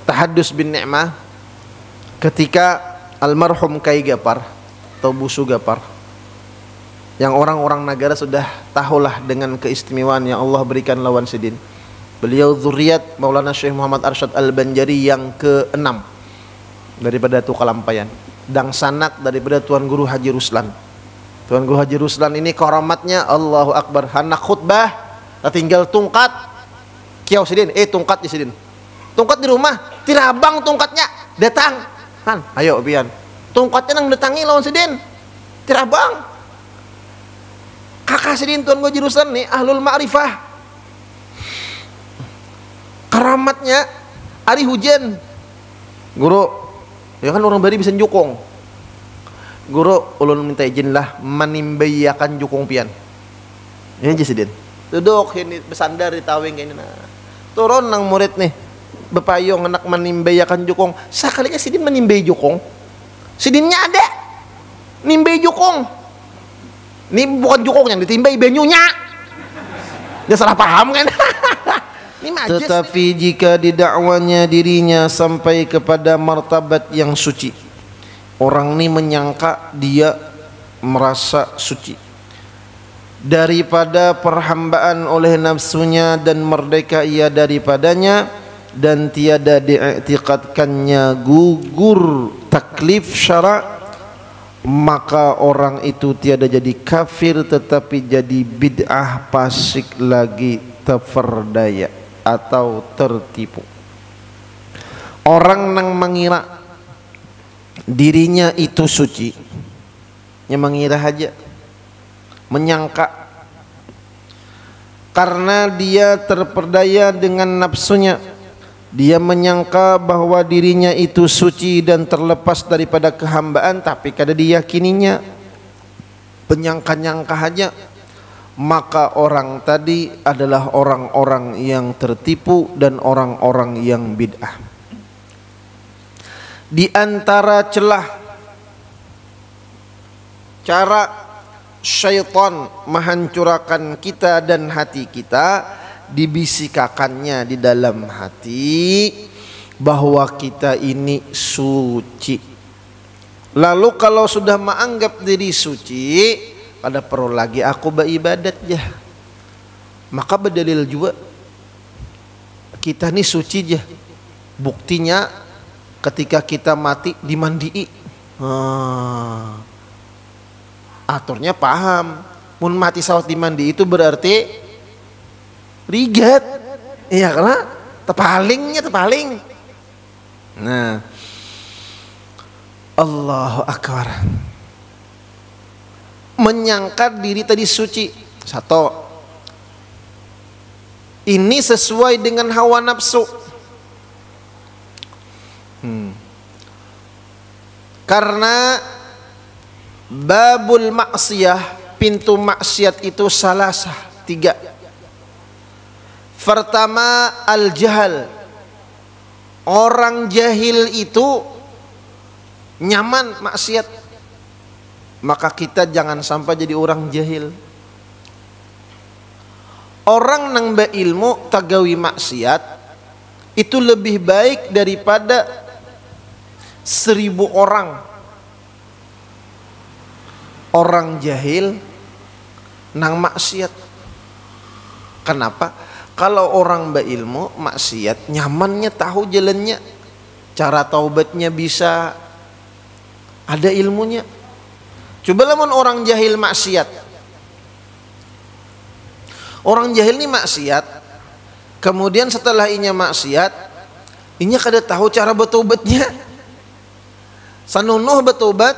tahaddus bin ni'mah ketika almarhum Kai Gapar atau Busu Gapar, yang orang-orang negara sudah tahulah dengan keistimewaan yang Allah berikan lawan Sidin. Beliau zuriat Maulana Syekh Muhammad Arsyad Al-Banjari yang ke-6 daripada Tukalampayan, dan sanak daripada Tuan Guru Haji Ruslan. Tuan Guru Haji Ruslan ini karamatnya Allahu Akbar, hanak khutbah tinggal tungkat kiau Sidin, tungkat di Sidin, tungkat di rumah, tirabang tungkatnya datang kan, ayo pian tungkatnya nang datangi lawan Sidin, tirabang kakak Sidin Tuan Guru Haji Ruslan nih ahlul ma'rifah. Karamatnya hari hujan, guru ya kan orang bari bisa jukung, guru ulun minta izin lah menimbayakan jukung pian ini aja Sidin, duduk ini bersandar di tawing ini, nah turun nang murid nih bepayung anak menimbayakan jukung, sekalinya Sidin menimbay jukung, Sidinnya ada nimbay jukung, ini bukan jukung yang ditimbay banyunya, dia salah paham kan. Tetapi jika didakwanya dirinya sampai kepada martabat yang suci, orang ini menyangka dia merasa suci daripada perhambaan oleh nafsunya dan merdeka ia daripadanya, dan tiada diiktikadkannya gugur taklif syara', maka orang itu tiada jadi kafir tetapi jadi bid'ah fasik lagi, terperdaya atau tertipu. Orang yang mengira dirinya itu suci, yang mengira aja, menyangka karena dia terperdaya dengan nafsunya, dia menyangka bahwa dirinya itu suci dan terlepas daripada kehambaan, tapi kada diyakininya, penyangka-nyangka aja, maka orang tadi adalah orang-orang yang tertipu dan orang-orang yang bid'ah. Di antara celah cara syaitan menghancurkan kita dan hati kita, dibisikakannya di dalam hati bahwa kita ini suci. Lalu kalau sudah menganggap diri suci, kada perlu lagi aku beribadat ya, maka berdalil juga kita ini suci ya. Buktinya ketika kita mati dimandii, aturnya paham, mun mati sawat dimandi itu berarti rigat, iya karena terpalingnya terpaling. Nah, Allahu Akbar, menyangka diri tadi suci. Satu, ini sesuai dengan hawa nafsu. Karena babul maksiyah, pintu maksiat itu salasah, 3. Pertama, al-jahal. Orang jahil itu nyaman maksiat. Maka kita jangan sampai jadi orang jahil. Orang nang berilmu tagawi maksiat itu lebih baik daripada 1000 orang jahil nang maksiat. Kenapa? Kalau orang berilmu maksiat nyamannya, tahu jalannya, cara taubatnya bisa, ada ilmunya. Coba lamun orang jahil maksiat, orang jahil ini maksiat, kemudian setelah inya maksiat, inya kada tahu cara bertobatnya. Sanunuh bertobat,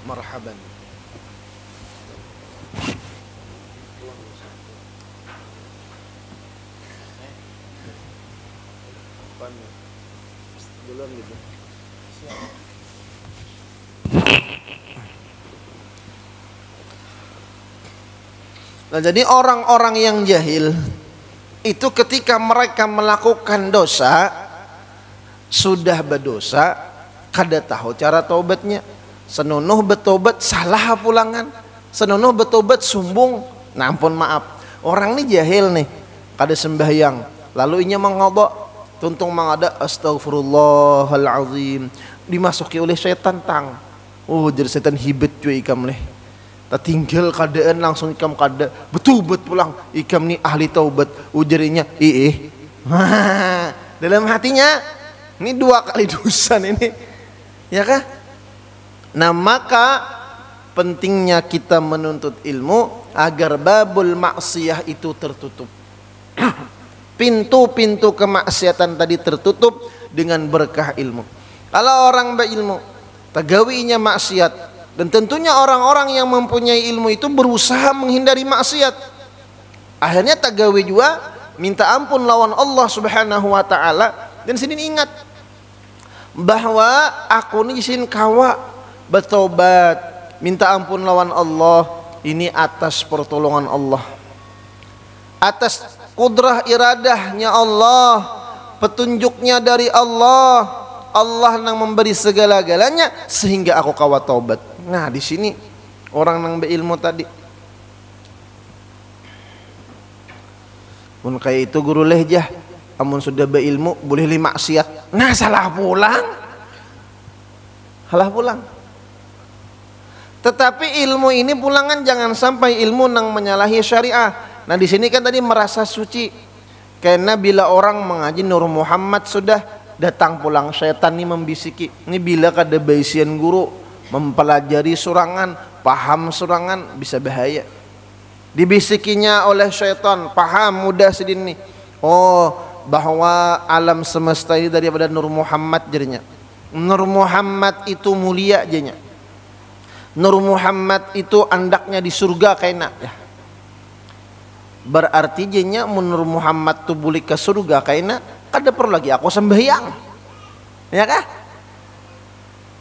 marhaban. Nah, jadi orang-orang yang jahil itu ketika mereka melakukan dosa, sudah berdosa, kada tahu cara taubatnya. Senonoh bertobat salah pulangan, senonoh bertobat sumbung, nah ampun maaf. Orang ini jahil nih, kada sembahyang, lalu inya mengqadha, tuntung mangada astagfirullahalazim, dimasuki oleh setan tang. Oh, jadi setan hibet cuy ikam leh. Tak tinggal keadaan langsung ikam kada betul pulang ikam ni ahli taubat, ujarinya dalam hatinya ini 2 kali dosa ini, ya kah? Nah, maka pentingnya kita menuntut ilmu agar babul maksiyah itu tertutup. Pintu-pintu kemaksiatan tadi tertutup dengan berkah ilmu. Kalau orang berilmu tagawinya maksiat, dan tentunya orang-orang yang mempunyai ilmu itu berusaha menghindari maksiat, akhirnya tagawi juga minta ampun lawan Allah Subhanahu wa taala. Dan sini ingat bahwa aku ni sin kawa bertobat minta ampun lawan Allah ini atas pertolongan Allah, atas kudrah iradahnya Allah, petunjuknya dari Allah. Allah yang memberi segala-galanya sehingga aku kawa taubat. Nah, di sini orang yang berilmu tadi pun kayak itu guru lehjah, amun sudah berilmu boleh li maksiat. Nah, salah pulang. Tetapi ilmu ini pulangan jangan sampai ilmu nang menyalahi syariah. Nah, di sini kan tadi merasa suci. Karena bila orang mengaji Nur Muhammad sudah datang pulang setan ni membisiki, ini bila kada baisian guru mempelajari surangan, paham surangan bisa bahaya. Dibisikinya oleh syaitan, paham mudah sedini. Oh, bahwa alam semesta ini daripada Nur Muhammad jadinya. Nur Muhammad itu mulia jadinya. Nur Muhammad itu andaknya di surga kayaknya. Ya. Berarti jadinya Nur Muhammad tu boleh ke surga kayaknya. Kada perlu lagi aku sembahyang, ya kah?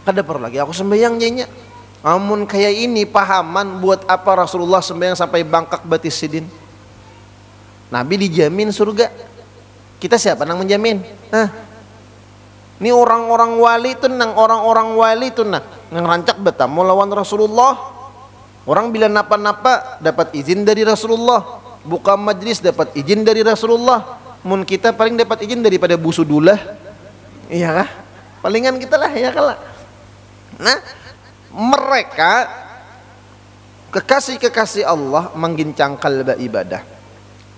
Kada perlu lagi aku sembahyang jadinya. Amun kayak ini pahaman, buat apa Rasulullah sembahyang sampai bangkak batis sidin? Nabi dijamin surga. Kita siapa nang menjamin? Ini orang-orang wali tuh nang rancak bertamu lawan Rasulullah. Orang bila napa-napa dapat izin dari Rasulullah, buka majlis dapat izin dari Rasulullah. Mun kita paling dapat izin daripada busudulah, iya kah? Palingan kita lah, ya kalah. Nah, mereka kekasih-kekasih Allah menggincang kalba ibadah.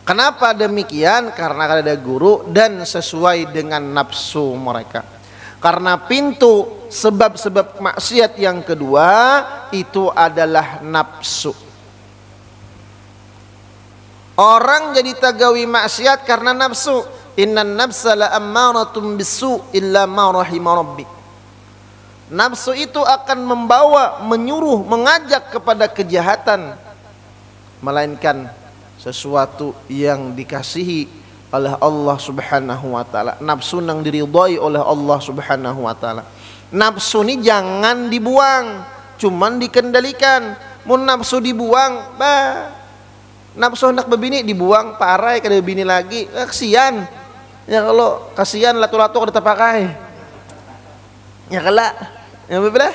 Kenapa demikian? Karena ada guru dan sesuai dengan nafsu mereka. Karena pintu sebab-sebab maksiat yang kedua itu adalah nafsu. Orang jadi tagawi maksiat karena nafsu. Innan nafsa la ammaratum bisu illa ma rahima rabbi. Nafsu itu akan membawa, menyuruh, mengajak kepada kejahatan, melainkan sesuatu yang dikasihi oleh Allah Subhanahu wa taala. Nafsu yang diridhai oleh Allah Subhanahu wa taala. Nafsu ini jangan dibuang, cuman dikendalikan. Mun nafsu dibuang, nafsu hendak berbini dibuang, parai kada bini lagi, kasihan. Ya kalau kasihan latu-latu kada terpakai. Ya kala, ya betul.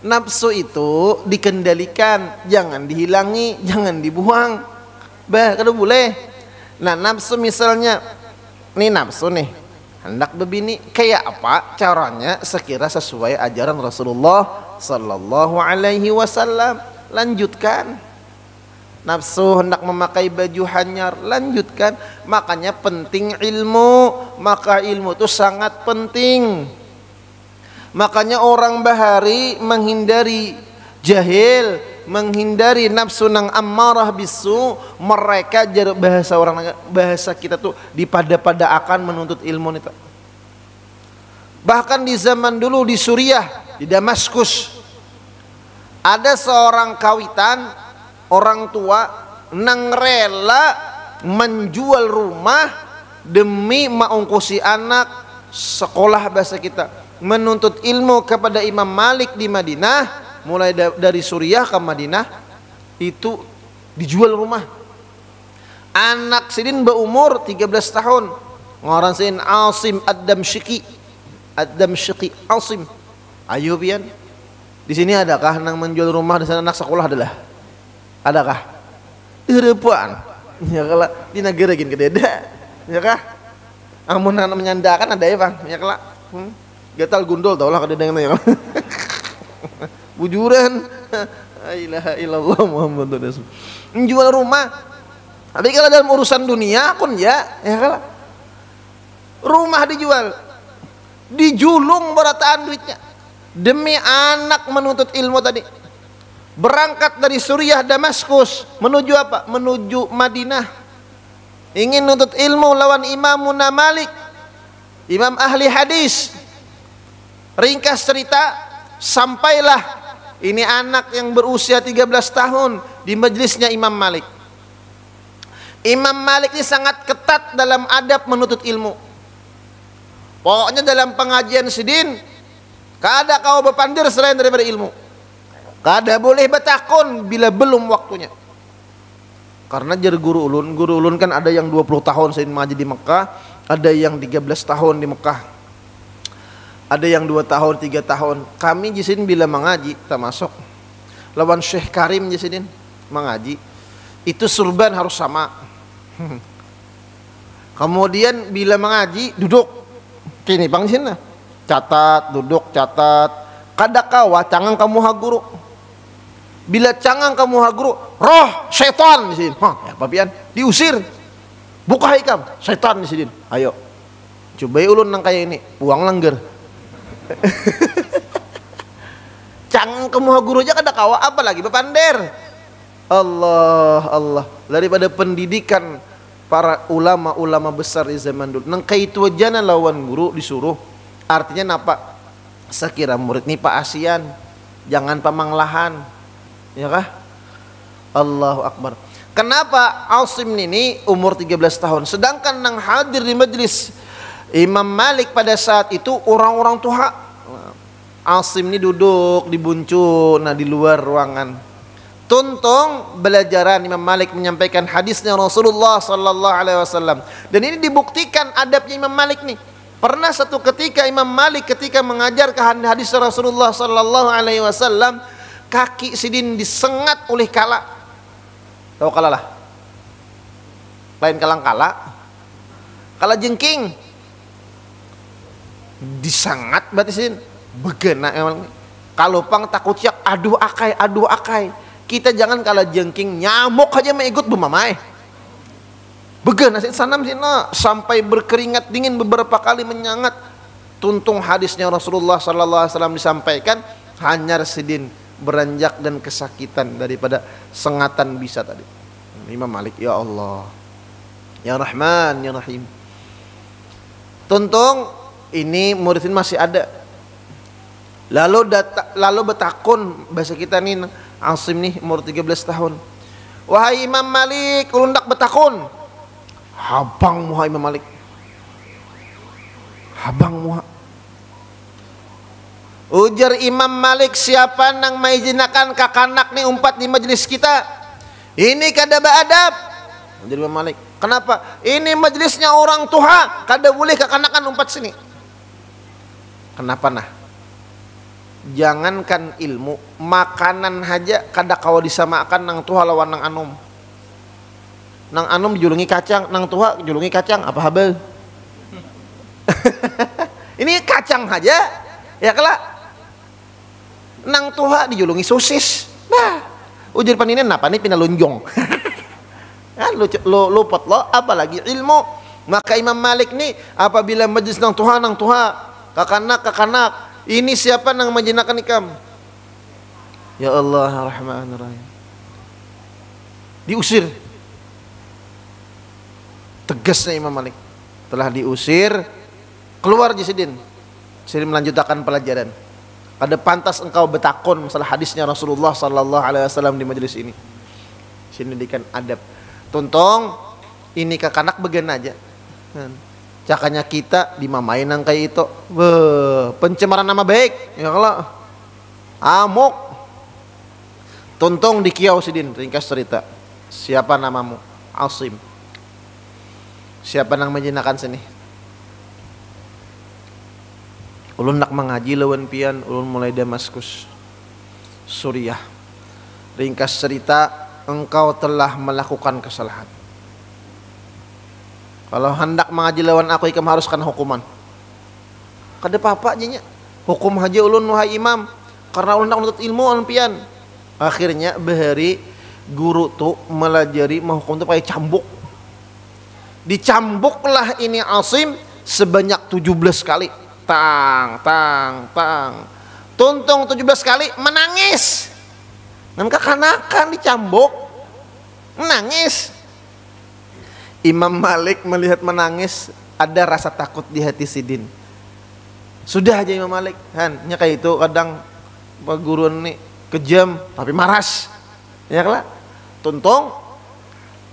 Nafsu itu dikendalikan, jangan dihilangi, jangan dibuang. Kada boleh. Nah, nafsu misalnya, nih nafsu nih, hendak berbini, kayak apa caranya sekira sesuai ajaran Rasulullah sallallahu alaihi wasallam, lanjutkan. Nafsu hendak memakai baju hanyar, lanjutkan. Makanya penting ilmu, maka ilmu itu sangat penting. Makanya orang bahari menghindari jahil, menghindari nafsu nang ammarah bisu. Mereka bahasa orang, bahasa kita tuh dipada-pada akan menuntut ilmu itu. Bahkan di zaman dulu di Suriah, di Damaskus, ada seorang kawitan, orang tua nang rela menjual rumah demi mengongkosi anak sekolah bahasa kita, menuntut ilmu kepada Imam Malik di Madinah. Mulai dari Suriah ke Madinah itu dijual rumah. Anak sidin berumur 13 tahun, ngaran sidin Asim Ad-Damsyiki Asim. Ayo pian, di sini adakah nang menjual rumah di sana anak sekolah adalah? Adakah? Depan. Ya kala di negara gin kededa. Ya kah? Amun menyandakan ada ya, Bang. Ya kala. Gatal gundul tau lah kededa ya. Bujuran. La ilaha illallah Muhammadur Rasul. Menjual rumah. Tapi kalau dalam urusan dunia akun ya kala. Rumah dijual. Dijulung berataan duitnya. Demi anak menuntut ilmu tadi. Berangkat dari Suriah Damaskus menuju apa? Menuju Madinah. Ingin nuntut ilmu lawan Imamuna Malik, imam ahli hadis. Ringkas cerita, sampailah ini anak yang berusia 13 tahun di majelisnya Imam Malik. Imam Malik ini sangat ketat dalam adab menuntut ilmu. Pokoknya dalam pengajian sidin, kada kau berpandir selain daripada ilmu. Kada boleh bertakun bila belum waktunya. Karena jar guru ulun kan ada yang 20 tahun saya mengaji di Mekah, ada yang 13 tahun di Mekah. Ada yang 2 tahun, 3 tahun. Kami jisin bila mengaji termasuk lawan Syekh Karim jisin mengaji, itu surban harus sama. Kemudian bila mengaji duduk. Kini Bang sini. Catat, duduk, catat. Kada kawa cangang kamu ha guru. Bila cangang kamu ha guru, roh setan di sini. Ya papian, diusir. Buka hikam, setan di sini. Ayo. Coba ulun nang kayak ini, uang langgar. Cangang kamu ha guru aja kada kawa, apalagi bepander. Allah. Daripada pendidikan para ulama-ulama besar di zaman dulu. Nang kaitu aja lawan guru disuruh. Artinya napa? Sekira murid ni Pak Asian, jangan pamanglahan. Ya kah? Allahu Akbar. Kenapa Asim ini umur 13 tahun, sedangkan nang hadir di majelis Imam Malik pada saat itu orang-orang tua. Asim ini duduk di buncun, di luar ruangan. Tuntung belajaran Imam Malik menyampaikan hadisnya Rasulullah sallallahu alaihi wasallam. Dan ini dibuktikan adabnya Imam Malik nih. Pernah satu ketika Imam Malik ketika mengajarkan hadis Rasulullah sallallahu alaihi wasallam, kaki sidin disengat oleh kala. Tahu kala lah? Lain kalang kala. Kala jengking. Disangat berarti sidin. Begena emang. Kalau pang takut yak aduh akai. Kita jangan kala jengking nyamuk aja mengikut bumamai. Begena sidin sanam sidin sampai berkeringat dingin beberapa kali menyangat. Tuntung hadisnya Rasulullah sallallahu alaihi wasallam disampaikan, hanyar sidin beranjak dan kesakitan daripada sengatan bisa tadi. Imam Malik, ya Allah, ya Rahman, ya Rahim. Tuntung ini muridin masih ada. Lalu betakun bahasa kita nih Asim nih umur 13 tahun. Wahai Imam Malik, ulun dak betakun. Habang muha Imam Malik. Habang muha. Ujar Imam Malik, siapa nang maizinakan kakanak nih umpat di majelis kita? Ini kada beadab. Ujar Imam Malik. Kenapa? Ini majelisnya orang tua, kada boleh kakanakan umpat sini. Kenapa nah? Jangankan ilmu, makanan aja kada kawa disamakan nang tua lawan nang anum. Nang anum dijulungi kacang, nang tua dijulungi kacang, apa habel? Ini kacang aja, ya kelak. Nang tuha dijulungi sosis. Nah, ujar paninen napa nih pinalunjong. Kan lu potlo apalagi ilmu. Maka Imam Malik nih apabila majlis nang tuha kakanak ini siapa nang majinakan ikam? Ya Allah Rahman Rahim. Diusir. Tegasnya Imam Malik. Telah diusir, keluar jisidin. Sidin melanjutkan pelajaran. Ada pantas engkau betakun masalah hadisnya Rasulullah sallallahu alaihi wasallam di majelis ini. Sini dikan adab. Tuntung ini kakanak bagian aja. Cakanya kita dimamain nang kayak itu. Pencemaran nama baik. Ya kalau amuk. Tuntung di kiau sidin, ringkas cerita. Siapa namamu? Asim. Siapa nang menjinakan sini? Ulun nak mengaji lawan pian, ulun mulai Damaskus, Suriah. Ringkas cerita, engkau telah melakukan kesalahan. Kalau hendak mengaji lawan aku ikam harus kena hukuman. Kada apa-apa nya. Hukum haja ulun wahai imam karena ulun nak menuntut ilmu alpian. Akhirnya bahari guru tuh melajari menghukum tuh pakai cambuk. Dicambuklah ini Asim sebanyak 17 kali. Tang. Tuntung 17 kali menangis. Dan kekanakan dicambuk menangis. Imam Malik melihat menangis, ada rasa takut di hati Sidin. Sudah aja Imam Malik, nya kayak itu kadang Pak Guru nih kejam tapi maras. Ya lah. Tuntung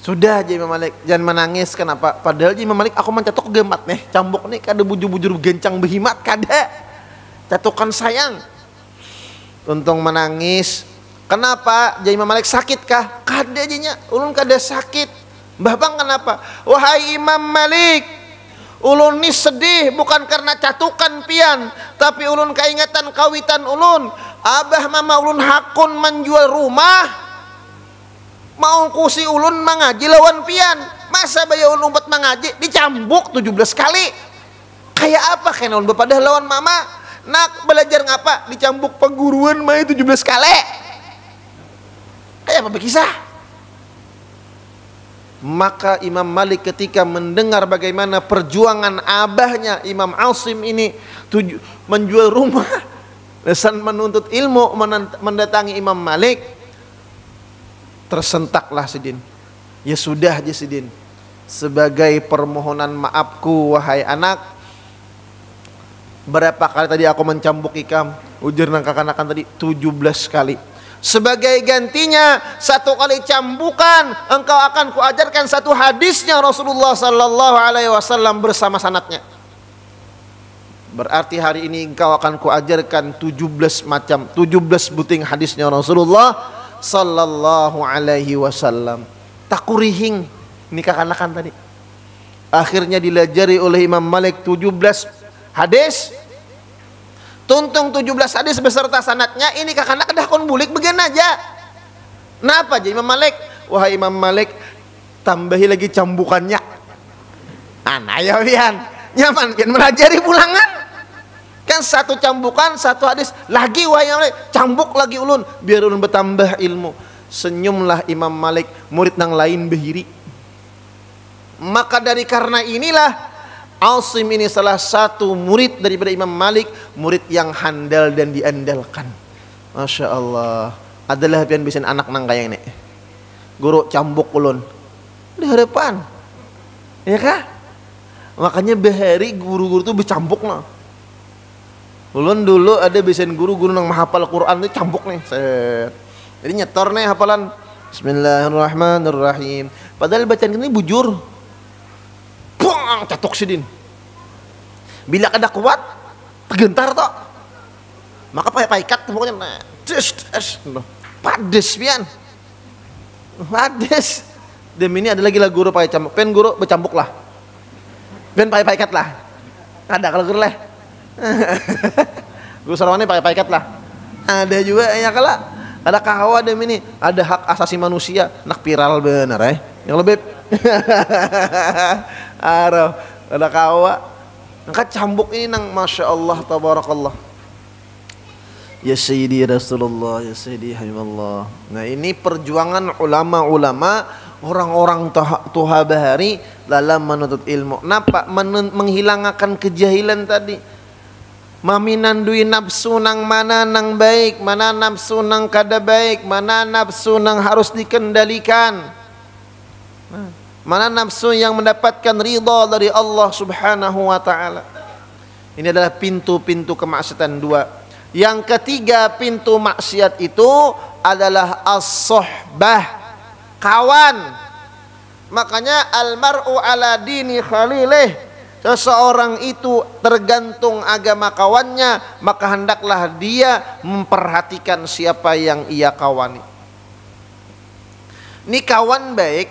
sudah aja Imam Malik, jangan menangis. Kenapa? Padahal Imam Malik aku mencatuk gemat nih, cambuk nih kada bujur-bujur gencang behimat kada. Catukan sayang. Tuntung menangis. Kenapa? Jadi Imam Malik sakit kah? Kada aja ulun kada sakit. Mbah Bang kenapa? Wahai Imam Malik, ulun ni sedih bukan karena catukan pian, tapi ulun keingatan kawitan ulun. Abah mama ulun hakun menjual rumah, mau kusi ulun mengaji lawan pian. Masa bayi ulun umpat mengaji dicambuk 17 kali. Kayak apa kena ulun bepadah lawan mama? Nak belajar ngapa? Dicambuk perguruan mai 17 kali. Kayak apa berkisah? Maka Imam Malik ketika mendengar bagaimana perjuangan abahnya Imam Asim ini menjual rumah dan menuntut ilmu mendatangi Imam Malik, tersentaklah Sidin. Ya sudah aja Sidin, sebagai permohonan maafku wahai anak, berapa kali tadi aku mencambuk ikam? Ujar nang kakanakan tadi 17 kali. Sebagai gantinya 1 kali cambukan engkau akan kuajarkan 1 hadisnya Rasulullah sallallahu alaihi wasallam bersama sanadnya. Berarti hari ini engkau akan kuajarkan 17 buting hadisnya Rasulullah sallallahu alaihi wasallam. Takurihing ini kakanakan tadi. Akhirnya dilajari oleh Imam Malik 17 hadis. Tuntung 17 hadis beserta sanadnya. Ini kakak dah kon bulik bagian aja. Kenapa jadi Imam Malik? Wahai Imam Malik, tambahi lagi cambukannya. Anaya pian, nyaman pian melajari pulangan. Kan 1 cambukan 1 hadis lagi wahai Imam Malik, cambuk lagi ulun biar ulun bertambah ilmu. Senyumlah Imam Malik, murid nang lain behiri. Maka dari karena inilah Asim ini salah satu murid daripada Imam Malik, murid yang handal dan diandalkan. Masya Allah. Adalah pian bisin anak nang kaya ini. Guru cambuk ulun di hadapan, ya kah? Makanya bahari guru-guru tuh bercambuk nah. Ulun dulu ada bisin guru nang menghafal Quran itu cambuk nih. Set. Jadi nyetor nih hafalan Bismillahirrahmanirrahim. Padahal bacaan ini bujur. Puang catuk Sidin. Bila kada kuat tergentar toh. Maka paikat pokoknya nah. Pades pian. Pades. Demi ini ada lagi lah guru pakai cambuk. Pen guru bercambuk lah. Pen pakai paikat lah. Ada kalau guru leh. Guru Sarawani pakai paikat lah. Ada juga ya kala. Ada kahawa demi ini. Ada hak asasi manusia. Nak viral bener Yang lebih arah ada kawa angkat cambuk ini nang Masya Allah tabarakallah. Ya Sayyidi Rasulullah, ya Sayyidi Habiballah. Nah ini perjuangan ulama-ulama, orang-orang tuha bahari dalam menuntut ilmu. Napa? Menghilangkan kejahilan tadi. Maminandui nafsu nang mana nang baik, mana nafsu nang kada baik, mana nafsu nang harus dikendalikan. Mana nafsu yang mendapatkan ridha dari Allah subhanahu wa ta'ala. Ini adalah pintu-pintu kemaksiatan 2. Yang ketiga pintu maksiat itu adalah as-sohbah, kawan. Makanya almar'u ala dini khalilih. Seseorang itu tergantung agama kawannya, maka hendaklah dia memperhatikan siapa yang ia kawani. Ini kawan baik,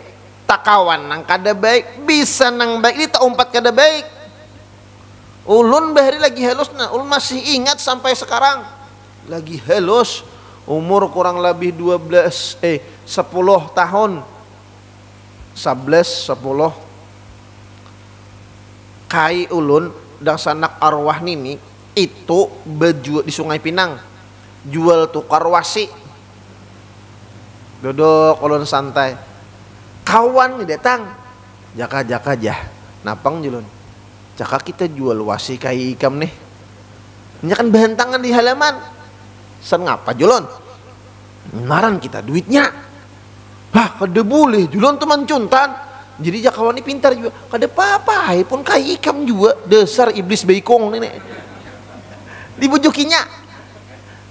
tak kawan nang kada baik, bisa nang baik ini tak umpat kada baik. Ulun bahari lagi halus nah, ulun masih ingat sampai sekarang lagi halus, umur kurang lebih 10 tahun, 11, 10. kai ulun dan sanak arwah nini itu baju di Sungai Pinang jual tukar wasi duduk ulun santai kawan nih datang jaka jah napang julun jaka kita jual wasi kai ikam nih ini kan bahantangan di halaman sen ngapa julun naran kita duitnya kada boleh julun teman cuntan jadi jakawan ini pintar juga kada apa-apa pun kai ikam juga dasar iblis beikong nih dibujukinya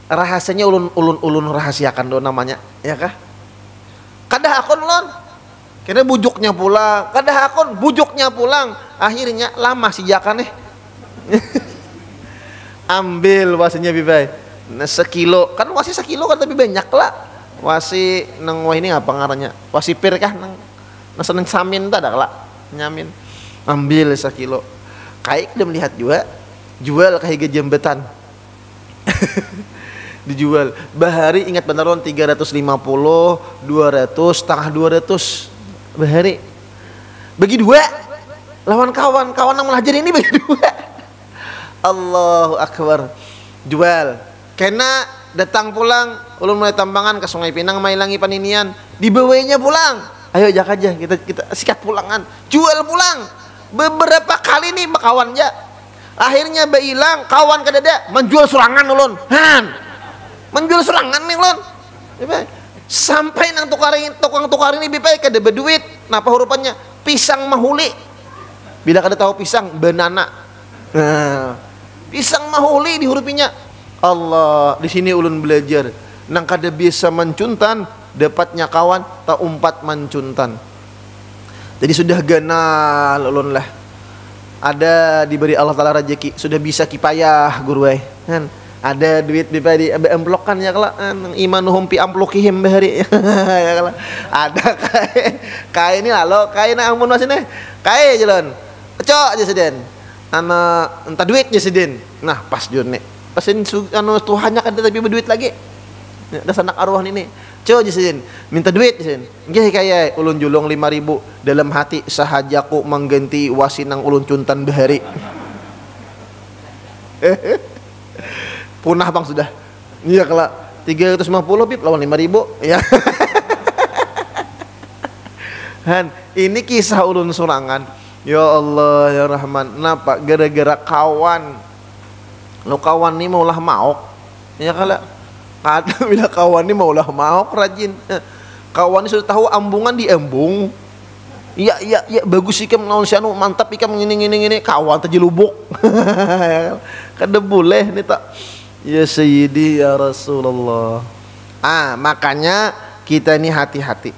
rahasianya ulun rahasiakan do namanya ya kah kada akon lon kira bujuknya pulang kada akon bujuknya pulang akhirnya lama si jaka nih ambil wasinya bibai nah sekilo kan wasi sekilo kan lebih banyak lah wasi nang wah ini apa ngarannya wasi pir kah nang seneng samin tak ada lah nyamin ambil sekilo kayak udah melihat juga jual kayak jembetan dijual bahari ingat benar lon 350 200 setengah 200 bahari bagi dua lawan kawan yang melajari ini bagi dua Allahu Akbar jual kena datang pulang ulun mulai tambangan ke Sungai Pinang mailangi paninian dibawainya pulang ayo jak aja kita sikat pulangan jual pulang beberapa kali nih kawan ya akhirnya beilang kawan kadada menjual surangan ulun menjual surangan nih ulun sampai nang tukang tukar ini bipai kada berduit napa hurufannya pisang mahuli bila kada tahu pisang banana pisang mahuli dihurupinya Allah di sini ulun belajar nang kada biasa mencuntan dapatnya kawan tak umpat mencuntan jadi sudah ganal ulun lah ada diberi Allah Ta'ala rezeki sudah bisa kipayah guru kan ada duit di emplokan ya kala imanuhum fi amplokihim bahari ya kala ada kai ini lalu kai na ampun masine kai jalan cok aja seden anak entah duit aja seden nah pas jone pasin anu Tuhannya kan tapi berduit lagi ada sanak arwah ini cok aja seden minta duit seden nggih kaya ulun julung 5.000 dalam hati sahajaku mengganti wasinang ulun cuntan bahari punah bang sudah iya kalau 350 bib lawan 5.000 ya Han ini kisah ulun surangan ya Allah ya Rahman kenapa gara-gara kawan lo kawan ini maulah maok ya kalau ada bila kawan ini maulah maok rajin kawan ini sudah tahu ambungan diembung iya bagus ikam naon sianu mantap ikam ngini kawan tadi lubuk kada boleh nih tak ya Sayyidi ya Rasulullah makanya kita ini hati-hati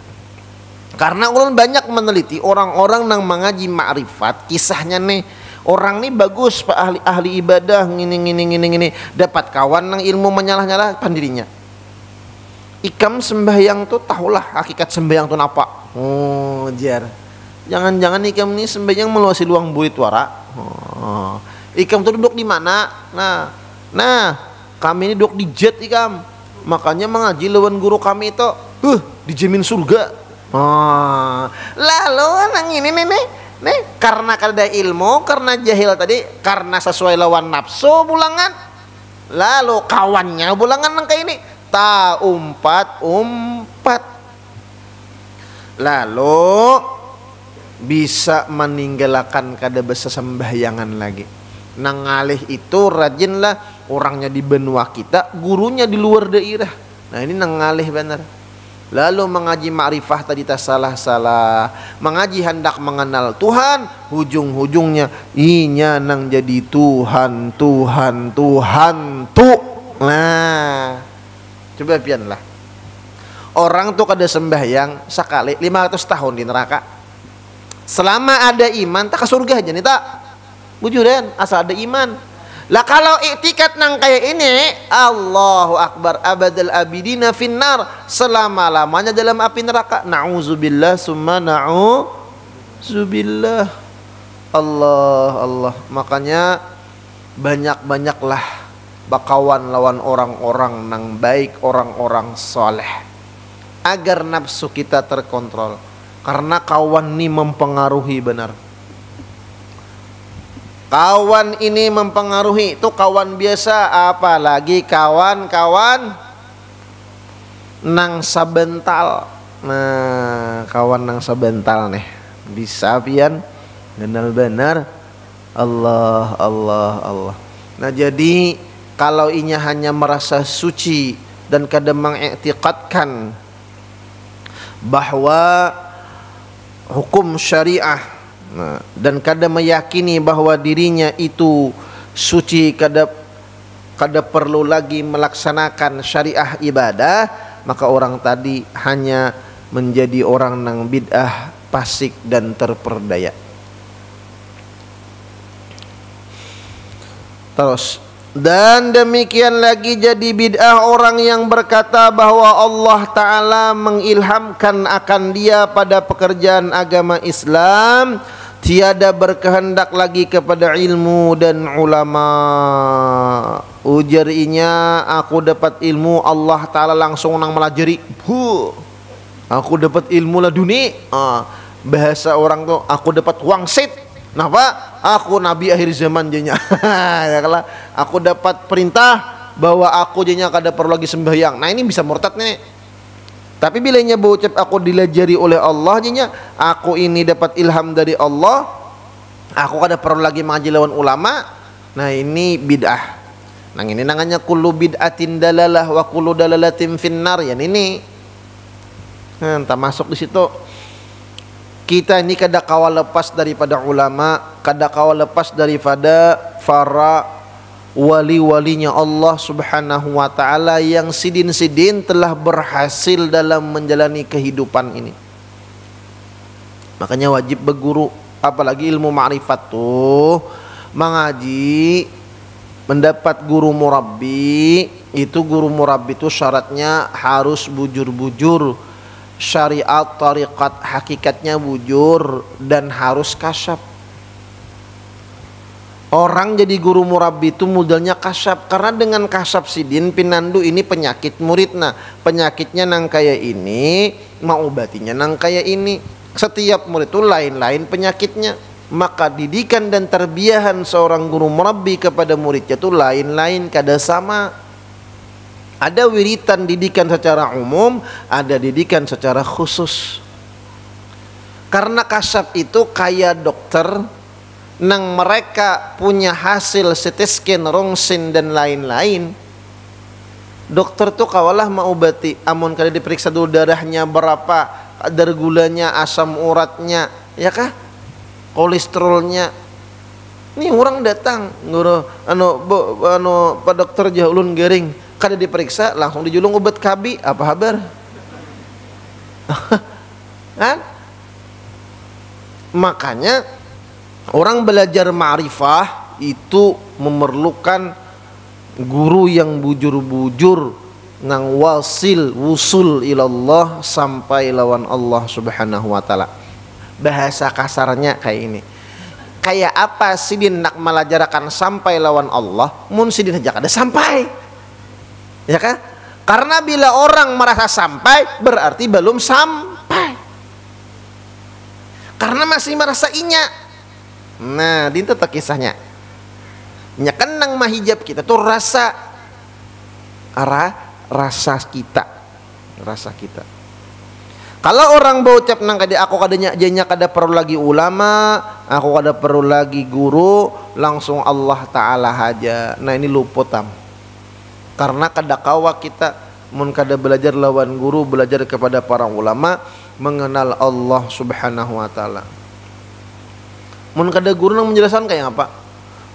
karena ulun banyak meneliti orang-orang yang mengaji ma'rifat kisahnya nih orang nih bagus pak ahli ibadah gini dapat kawan yang ilmu menyalah-nyalah pandirinya ikam sembahyang tuh tahulah hakikat sembahyang tuh apa jar jangan-jangan ikam nih sembahyang meluasi luang burit wara ikam tuh duduk di mana nah kami ini duduk di jet ikam makanya mengaji lawan guru kami itu dijamin surga lalu nang ini nih karena kada ilmu karena jahil tadi karena sesuai lawan nafsu bulangan lalu kawannya bulangan nang kayak ini ta umpat lalu bisa meninggalkan kada bersembahyangan lagi nang ngalih itu rajinlah orangnya di benua kita gurunya di luar daerah nah ini nang ngalih benar lalu mengaji ma'rifah tadi tak salah mengaji hendak mengenal Tuhan hujung-hujungnya inya nang jadi Tuhan nah coba pianlah orang tuh kada sembahyang sekali 500 tahun di neraka selama ada iman tak ke surga aja nih tak bujuran asal ada iman lah kalau iktikat nang kayak ini Allahu Akbar abadal abidina finnar selama-lamanya dalam api neraka na'udzubillah summa na'udzubillah Allah makanya banyak-banyaklah bakawan lawan orang-orang nang baik orang-orang soleh agar nafsu kita terkontrol karena kawan ini mempengaruhi benar Kawan ini mempengaruhi, itu kawan biasa, apalagi kawan-kawan nang sabental. Nah, kawan nang sabental nih bisa pian kenal benar Allah Allah Allah. Nah, jadi kalau inya hanya merasa suci dan kadang mengiktikadkan bahwa hukum syariah, nah, dan kadang meyakini bahwa dirinya itu suci, kada perlu lagi melaksanakan syariah ibadah, maka orang tadi hanya menjadi orang nang bid'ah, fasik dan terperdaya. Terus, dan demikian lagi jadi bid'ah orang yang berkata bahwa Allah Ta'ala mengilhamkan akan dia pada pekerjaan agama Islam, tiada berkehendak lagi kepada ilmu dan ulama. Ujarinya, aku dapat ilmu, Allah Ta'ala langsung nang melajari. Aku dapat ilmu laduni. Bahasa orang tuh, aku dapat wangsit. Kenapa? Aku nabi akhir zaman jenya. Ya kalau aku dapat perintah bahwa aku jenya kada perlu lagi sembahyang. Nah, ini bisa murtad nih. Tapi bila nya berucap aku dilajari oleh Allah jenya, aku ini dapat ilham dari Allah, aku kada perlu lagi mengaji lawan ulama. Nah, ini bid'ah. Nah, ini namanya kullu bid'atin dalalah wa kullu dalalatin finnar. Ya ini. Nah, entah masuk di situ. Kita ini kada kawal lepas daripada ulama, kada kawal lepas daripada para wali-walinya Allah Subhanahu wa ta'ala yang sidin-sidin telah berhasil dalam menjalani kehidupan ini. Makanya wajib berguru, apalagi ilmu ma'rifat tuh, mengaji, mendapat guru murabbi. Itu guru murabbi itu syaratnya harus bujur-bujur, syariat, tariqat, hakikatnya bujur, dan harus kasyaf. Orang jadi guru murabbi itu modalnya kasyaf, karena dengan kasyaf sidin pinandu ini penyakit muridna, penyakitnya nang kayak ini, mau obatinya nang kayak ini. Setiap murid itu lain-lain penyakitnya, maka didikan dan terbiahan seorang guru murabbi kepada muridnya itu lain-lain, kada sama. Ada wiritan didikan secara umum, ada didikan secara khusus. Karena kasyaf itu kayak dokter, nang mereka punya hasil CT scan, rongsen dan lain-lain. Dokter tuh kawalah mengobati, amun kada diperiksa dulu darahnya berapa, kadar gulanya, asam uratnya, ya kah? Kolesterolnya. Nih orang datang, guru, Pak Dokter Jahulun Gering, kada diperiksa langsung dijulung obat KB, apa kabar? Kan? Makanya orang belajar ma'rifah itu memerlukan guru yang bujur-bujur, nang wusul ilallah, sampai lawan Allah Subhanahu wa ta'ala. Bahasa kasarnya kayak ini, kayak apa sidin nak melajarakan sampai lawan Allah, mun sidin aja kada sampai, ya kan? Karena bila orang merasa sampai, berarti belum sampai, karena masih merasa inya. Nah, dintu tak kisahnya nya kenang mahijab kita tuh rasa kita. Kalau orang berucap nang kadi aku kadanya jenya kada perlu lagi ulama, aku kada perlu lagi guru, langsung Allah Ta'ala haja. Nah, ini luput tam. Karena kada kawa kita mun kada belajar lawan guru, belajar kepada para ulama, mengenal Allah Subhanahu wa ta'ala. Mun kada guru nang menjelaskan kayak apa?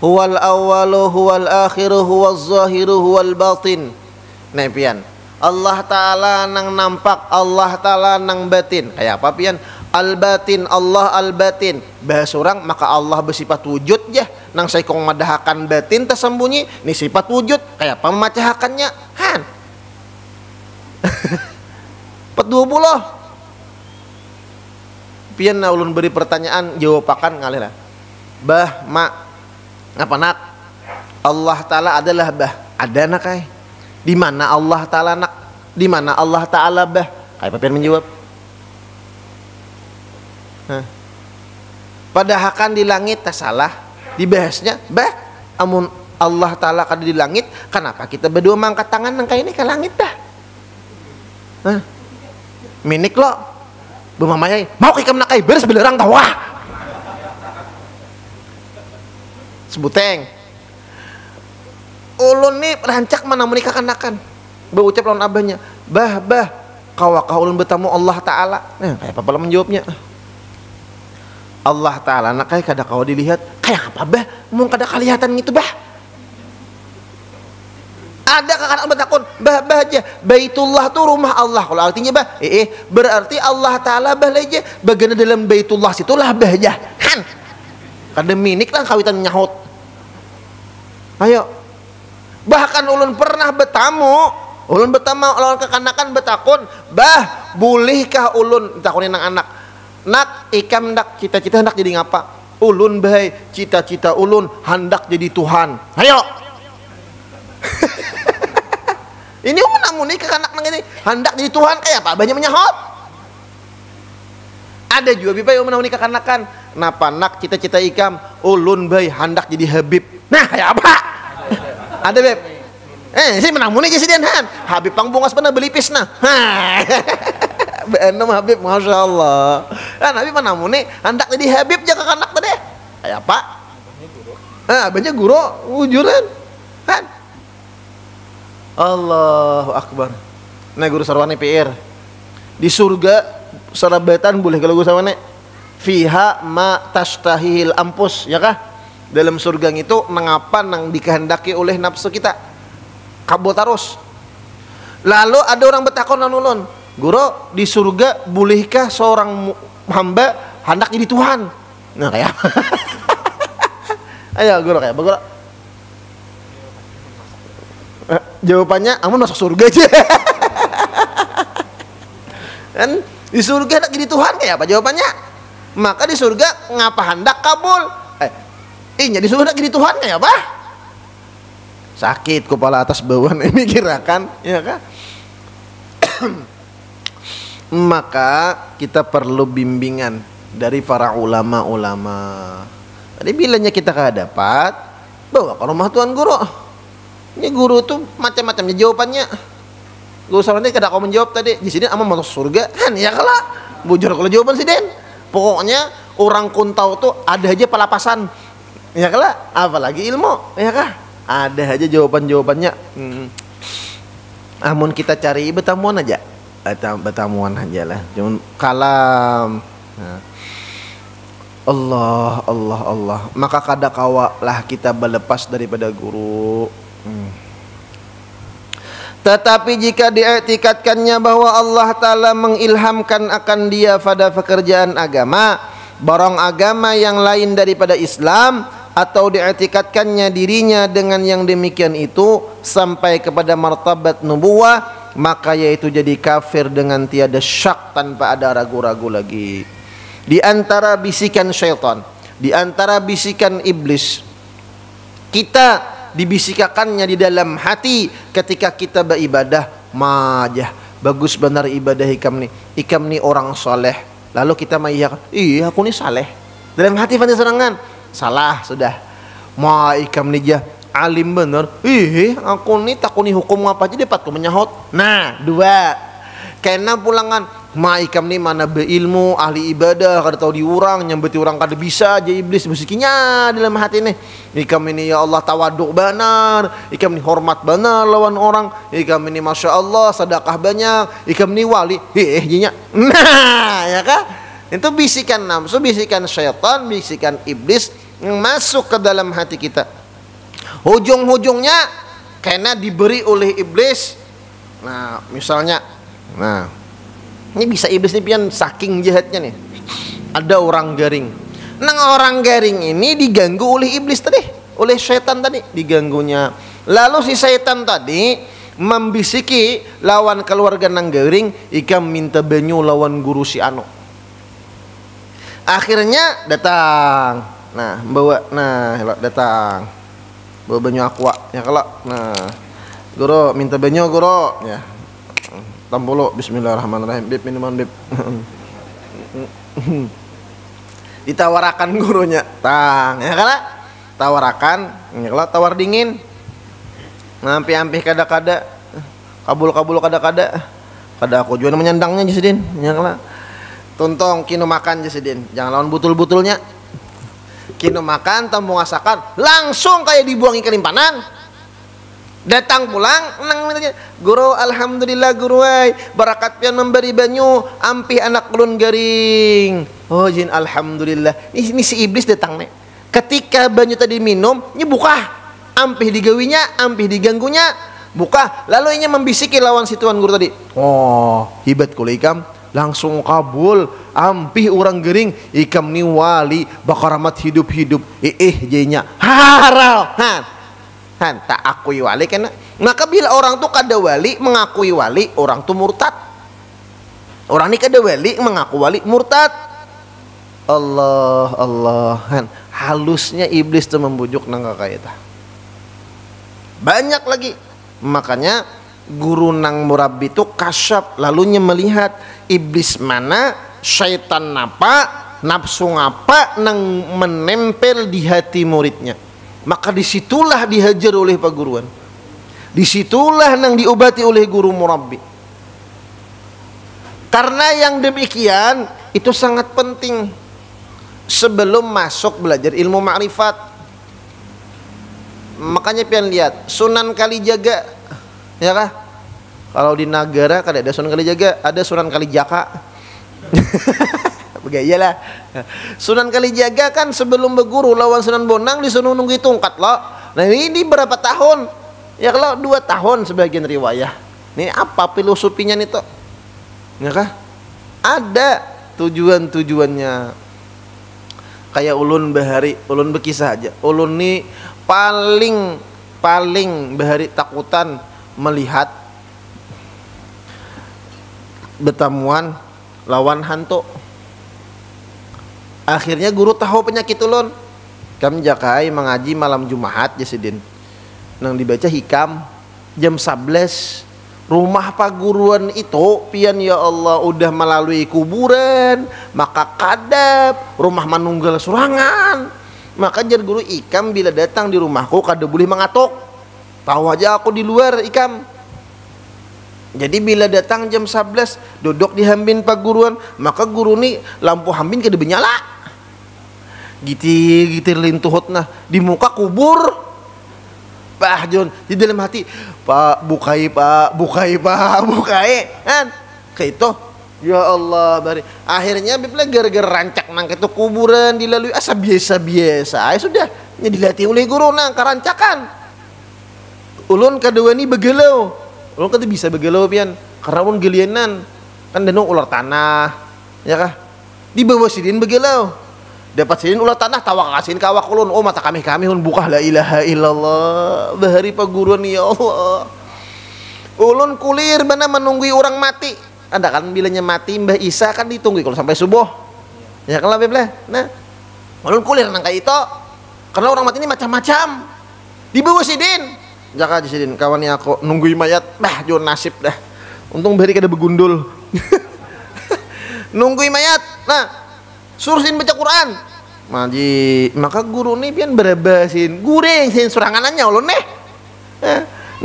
Huwal awwalu huwal akhiru huwaz zahiru huwal batin. Nah, pian. Allah Ta'ala nang nampak, Allah Ta'ala nang batin. Kayak apa pian? Al-batin, Allah al-batin. Bahasa orang, maka Allah bersifat wujud ya. Nang saya kong madahakan batin tersembunyi, ini sifat wujud. Kayak apa memacahakannya? Han. 420. Pian na ulun beri pertanyaan, jawabakan ngalih lah. Bah, mak, apa nak? Allah Ta'ala adalah bah. Ada nak ay? Di mana Allah Ta'ala nak? Di mana Allah Ta'ala bah? Kayak papian menjawab. Padahakan di langit tak salah, dibahasnya, bah amun Allah Ta'ala kada di langit, kenapa kita berdua mangkat tangan nang kayak ini ke langit dah? Hah? Minik lo, bemamayai, mau ikam nak kai beres belerang tawa. Sebuteng. Ulun nih rancak mana menikah kanakan. Berucap lawan abahnya, bah, kawakah ulun bertamu Allah Ta'ala. Nah, kayak apa menjawabnya? Allah Ta'ala nak kayak kada kau dilihat. Kayak apa bah? Mau kada kelihatan gitu bah? Ada kakak bertakun, bah aja. Baitullah tuh rumah Allah. Kalau artinya bah, berarti Allah Ta'ala bah aja. Bagian dalam Baitullah situlah bah aja. Kan? Kada minik lah kawitan nyahut. Ayo. Bahkan ulun pernah bertamu, lawan kekanakan bertakun, bah bolehkah ulun takunin nang anak? Nak ikam ndak cita-cita hendak jadi ngapa? Ulun bahai cita-cita ulun hendak jadi Tuhan. Ayo. Ini namun nih kekanak nang ini hendak jadi Tuhan kayak apa? Banyak menyahot. Ada juga bipai menauni kekanakan. Napa nak cita-cita ikam ulun bahai hendak jadi Habib. Nah kayak apa? Ada beb. Sih menamuni aja sih Han. Habib pangbungas pernah beli pisna. Benem Habib, masya Allah. Kan Habib menamuni hendak jadi Habib jaga kanak tadi. Kayak apa? Abahnya guru, wujuran. Kan? Allahu Akbar. Nah guru sarwane PR. Di surga sarabatan boleh kalau guru sarwane. Fiha ma tashtahil ampus, ya kah? Dalam surga itu mengapa nang dikehendaki oleh nafsu kita. Kabul terus. Lalu ada orang bertakon ulun, guru di surga bolehkah seorang hamba hendak jadi Tuhan? Nah kayak ayo guru kayak apa guru? Jawabannya amun masuk surga aja. Kan di surga hendak jadi Tuhan kayak apa jawabannya? Maka di surga ngapa hendak kabul? Di surga hendak jadi Tuhan kayak apa? Sakit kepala atas bawah nih mikirakan, ya kan? Maka kita perlu bimbingan dari para ulama-ulama. Tadi bilangnya kita dapat bawa ke rumah tuan guru. Ini guru tuh macam-macamnya jawabannya. Guru sarannya kada kau menjawab tadi. Di sini ama masuk surga kan ya kala. Bujur kalau jawaban sih Den. Pokoknya orang kuntau tuh ada aja palapasan. Ya kala, apalagi ilmu, ya kah? Ada aja jawaban-jawabannya. Amun kita cari betamuan aja. Betamuan aja lah. Cuman kalam. Nah. Allah. Maka kada kawa lah kita berlepas daripada guru. Tetapi jika diiktikadkannya bahwa Allah Ta'ala mengilhamkan akan dia pada pekerjaan agama, barang agama yang lain daripada Islam, atau diiktikadkannya dirinya dengan yang demikian itu sampai kepada martabat nubuwah, maka yaitu jadi kafir dengan tiada syak tanpa ada ragu-ragu lagi. Di antara bisikan syaitan, di antara bisikan iblis, kita dibisikakannya di dalam hati ketika kita beribadah, majah bagus benar ibadah ikam ni orang soleh. Lalu kita mengiyakan, iya aku ni saleh. Dalam hati fandi serangan, salah sudah. Ma ikam ni jah alim bener, aku ni takuni hukum apa aja dapat ku menyahut. Nah dua, kena pulangan. Ma ikam ni mana beilmu ahli ibadah kada tahu diurang nyambeti orang kada bisa aja iblis musikinya dalam hati nih. Ikam ini ya Allah tawaduk benar, ikam ini hormat benar lawan orang, ikam ini masya Allah sedekah banyak, ikam ini wali jinya. Nah ya kah, itu bisikan nafsu, bisikan syaitan, bisikan iblis yang masuk ke dalam hati kita. Ujung-ujungnya karena diberi oleh iblis. Nah misalnya, ini bisa iblis nih pian saking jahatnya nih. Ada orang garing. Nang orang garing ini diganggu oleh iblis tadi, oleh syaitan tadi diganggunya. Lalu si syaitan tadi membisiki lawan keluarga nang garing, ikam minta banyu lawan guru si anu. Akhirnya datang. Nah, bawa datang. Bawa banyu aqua ya kalau. Nah, guru minta banyu guru ya. Tampolo bismillahirrahmanirrahim. Bib minuman bib. Ditawarakan gurunya. Tang ya kan? tawarakan, ya kalau tawar dingin, ngampi-ampi kada-kada, kabul-kabul kada-kada, kada aku juga menyandangnya jasidin, ya kalau tuntong kino makan jasidin, jangan lawan butul-butulnya, kino makan, tamu ngasakan, langsung kayak dibuangi ke limpanan, datang pulang, nang mintanya, guru alhamdulillah guru ay, barakat pian memberi banyu, ampi anak ulun garing, oh jin alhamdulillah, ini si iblis datang nih. Ketika banyu tadi minum, nya buka, ampih digawinya, ampih diganggunya, buka. Lalu inya membisiki lawan si tuan guru tadi. Oh, hibat kula ikam, langsung kabul, ampih orang gering, ikam ni wali, bakaramat hidup-hidup. Jadinya haral, han, tak akui wali kena. Maka bila orang tuh kada wali, mengakui wali, orang tuh murtad. Orang ini kada wali, mengaku wali, murtad. Allah, han. Halusnya iblis tuh membujuk nang kakaita. Banyak lagi. Makanya guru nang murabbi itu kasyaf, lalunya melihat iblis mana, syaitan apa, nafsu apa nang menempel di hati muridnya. Maka disitulah dihajar oleh pak guruan. Disitulah nang diobati oleh guru murabbi. Karena yang demikian itu sangat penting sebelum masuk belajar ilmu ma'rifat. Makanya pian lihat Sunan Kalijaga, ya kah? Kalau di negara kan ada Sunan Kalijaga, ada Sunan Kalijaka. Begayalah. Sunan Kalijaga kan sebelum berguru lawan Sunan Bonang disuruh nunggu tungkat loh. Nah ini berapa tahun? Ya kalau 2 tahun sebagian riwayah. Ini apa filosofinya nih toh? Ya kah? Ada tujuannya. Kayak ulun bahari, ulun bekisah aja. Ulun nih paling bahari takutan melihat bertamuan lawan hantu. Akhirnya guru tahu penyakit ulun. Kami jakai mengaji malam Jumat jasidin. Nang dibaca hikam jam 11. Rumah paguruan itu pian ya Allah udah melalui kuburan, maka kadap, rumah manunggal surangan. Maka jar guru ikam bila datang di rumahku kada boleh mengatuk. Tahu aja aku di luar ikam. Jadi bila datang jam 11 duduk di hambin paguruan, maka guru ni lampu hambin kada benyala. Gitir lintuhut nah di muka kubur. Pak John di dalam hati, Pak bukai kan kayak itu ya Allah bari. Akhirnya bila gara-gara rancak nang itu kuburan dilalui asa biasa sudah dilatih oleh guru nang kerancakan. Ulun kedua ni begelau, ulun kada bisa begelau pian karena ulun gelianan kan denung ular tanah ya kah di bawah sidin begelau. Dapat sidin ulah tanah tawa kasihin kawak ulun, oh mata kami hun buka la ilaha illallah bahari paguruan ya Allah. Ulun kulir mana menunggui orang mati. Ada kan bilanya mati Mbah Isa kan ditunggu kalau sampai subuh. Ya kalau beble. Nah, ulun kulir nang kayak itu. Karena orang mati ini macam-macam. Di bawah sidin. Jaka di sidin kawan aku nunggui mayat. Bah, jo nasib dah. Untung bahari kada begundul. Nunggui mayat. Nah, suruhin baca Quran. Maji, maka guru nih pian berebasin, gureng sin suranganannya ulun nih.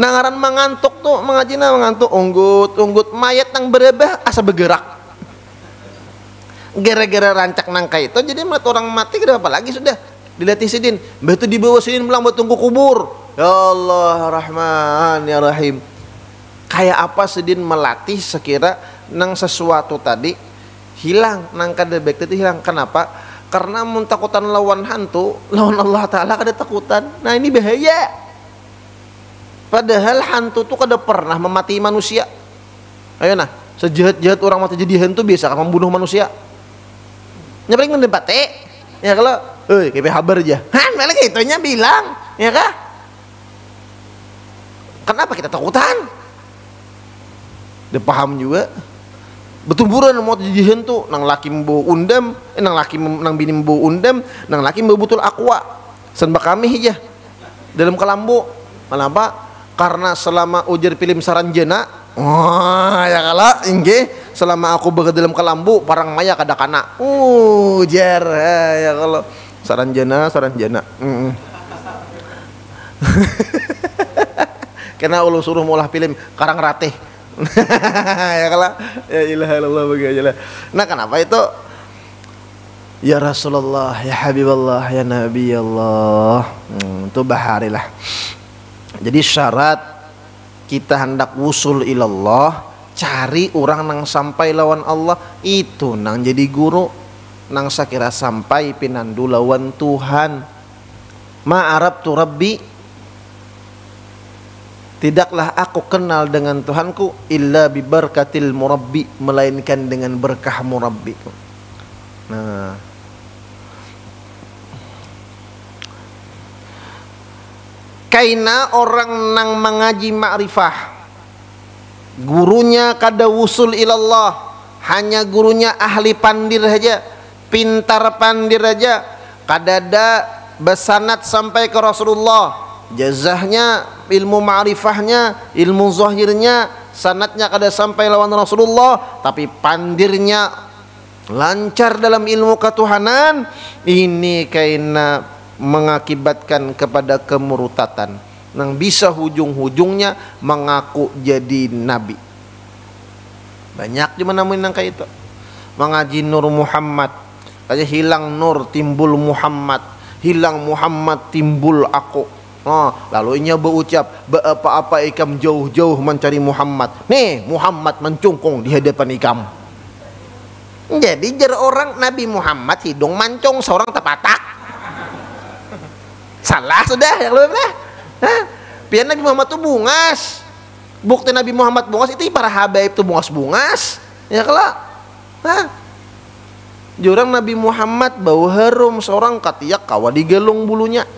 Nangaran mengantuk tuh mengaji mengantuk unggut mayat nang berebah asa bergerak. Gara-gara rancak nangka itu jadi melihat orang mati kenapa lagi sudah dilatih sidin. Betul di bawah sidin bilang buat tunggu kubur. Ya Allah Rahman ya Rahim. Kayak apa sidin melatih sekira nang sesuatu tadi hilang nang kada baik itu hilang. Kenapa? Karena mun takutan lawan hantu, lawan Allah Ta'ala kada takutan. Nah ini bahaya. Padahal hantu tuh kada pernah memati manusia. Ayo nah, sejahat-jahat orang mati jadi hantu biasa kan membunuh manusia. Nya paling mendepate. Ya kalau, kayak habar aja. Han, malah itunya bilang, ya kah? Kenapa kita takutan? Dia paham juga. Betumburan mau jadi hantu nang laki membawa undam nang bini membawa undam nang laki membawa butul aqua san kami aja dalam kelambu kenapa karena selama ujar film Saranjana ya kala inge selama aku berada dalam kelambu parang maya kada kana ujar ya kalau Saranjana Karena ulun suruh mulah film Karang Ratih. Ya kalau ya ilaha illallah bagaimana. Nah kenapa itu? Ya Rasulullah, ya Habiballah, ya Nabi Allah. Itu baharilah. Jadi syarat kita hendak wusul ilallah, cari orang nang sampai lawan Allah itu nang jadi guru, nang sakira sampai pinandu lawan Tuhan. Ma'arab tu Rabbi, tidaklah aku kenal dengan Tuhanku illa bi barakatil murabbi, melainkan dengan berkah murabbi. Nah, kaina orang nang mengaji ma'rifah, gurunya kada wusul ilallah, hanya gurunya ahli pandir saja, pintar pandir saja, kadada besanad sampai ke Rasulullah, jazahnya, ilmu ma'rifahnya, ilmu zahirnya, sanadnya kada sampai lawan Rasulullah, tapi pandirnya lancar dalam ilmu ketuhanan, ini kaina mengakibatkan kepada kemurtatan yang bisa hujung-hujungnya mengaku jadi nabi. Banyak juga nemuin yang kayak itu. Mengaji Nur Muhammad aja hilang Nur, timbul Muhammad, hilang Muhammad, timbul aku. Lalu inya berucap, apa-apa ikam jauh-jauh mencari Muhammad. Nih Muhammad mencungkung di hadapan ikam. Jadi jar orang Nabi Muhammad hidung mancung, seorang tepatak. Salah sudah yang lebih dah. Pian Nabi Muhammad tuh bungas. Bukti Nabi Muhammad bungas itu para habaib tuh bungas. Ya kalau jurang Nabi Muhammad bau harum, seorang katiak kawa digelung bulunya.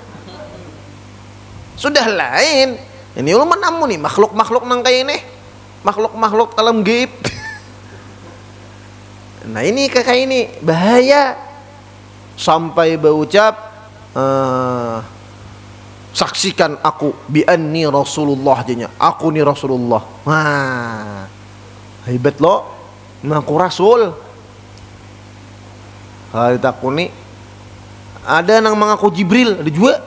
Sudah lain. Ini ulun menamu nih makhluk-makhluk nang kayak ini. Makhluk-makhluk alam gaib. Nah ini kayak ini bahaya. Sampai berucap saksikan aku bi anni Rasulullah jenya. Aku ni Rasulullah. Wah. Hebat lo. Mengaku rasul. Hari takuni ada nang mengaku Jibril, ada juga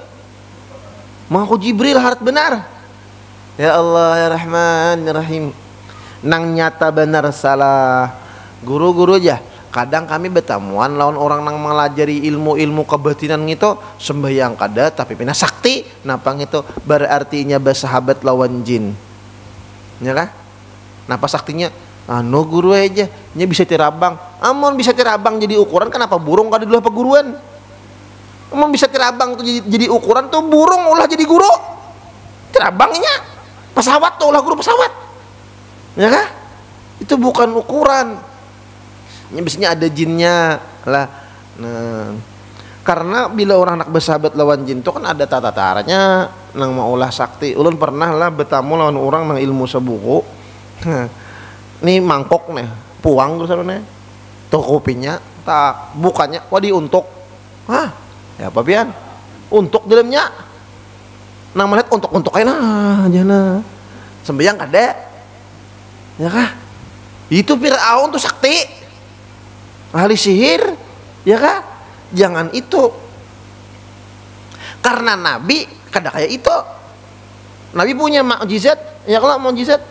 mengaku Jibril harus benar. Ya Allah ya Rahman ya Rahim. Nang nyata benar salah. Guru-guru aja. Kadang kami bertemuan lawan orang nang melajari ilmu-ilmu kebatinan gitu sembahyang kada tapi pina sakti napang itu berartinya bersahabat lawan jin. Ya kah? Napa saktinya? Anu guru aja nya bisa tirabang. Amun bisa tirabang jadi ukuran kenapa burung kada dulu peguruan? Amun bisa tirabang tuh jadi ukuran tuh burung ulah jadi guru. Tirabangnya pesawat tuh ulah guru pesawat. Ya kah? Itu bukan ukuran. Biasanya ada jinnya lah. Nah, karena bila orang nak bersahabat lawan jin itu kan ada tata caranya nang maulah sakti. Ulun pernah lah bertamu lawan orang nang ilmu sebuku. Nih mangkok nih, puang terus nih. Tuh kopinya tak bukannya wadi untuk. Ya apa pian? Untuk dalamnya. Nang melihat untuk aja nah, jana. Sembayang kada. Ya kah? Itu Firaun tuh sakti. Ahli sihir, ya kah? Jangan itu. Karena Nabi kada kayak itu. Nabi punya mukjizat, ya kalau mukjizat.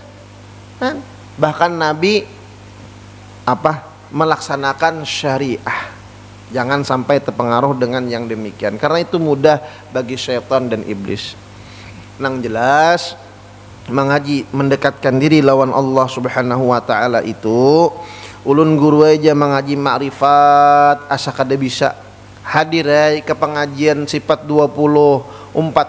Kan? Bahkan Nabi melaksanakan syariah. Jangan sampai terpengaruh dengan yang demikian. Karena itu mudah bagi syaitan dan iblis. Nang jelas mengaji mendekatkan diri lawan Allah Subhanahu wa taala itu ulun guru aja mengaji makrifat asa kada bisa hadir ke pengajian sifat 20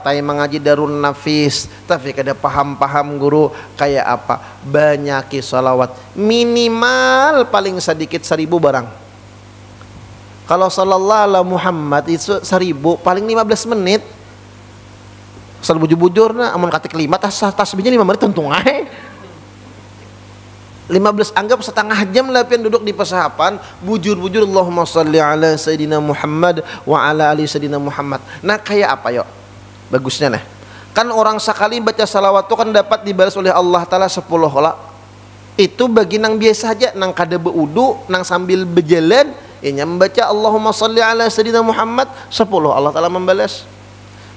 tay mengaji Darun Nafis tapi kada paham guru kayak apa banyaki salawat minimal paling sedikit 1000 barang. Kalau sallallahu ala Muhammad itu 1000 paling 15 menit. Asal bujur-bujur na amun katik 5 tasbihnya 5 menit tentu ae. 15 anggap setengah jam lah pian duduk di pesahapan bujur-bujur Allahumma shalli ala Sayyidina Muhammad wa ala ali Sayyidina Muhammad. Nah kayak apa yuk bagusnya nah kan orang sekali baca salawat itu kan dapat dibalas oleh Allah Ta'ala 10 hola. Itu bagi nang biasa aja nang kada beudu nang sambil berjalan inya membaca Allahumma shalli ala Sayyidina Muhammad 10 Allah Ta'ala membalas.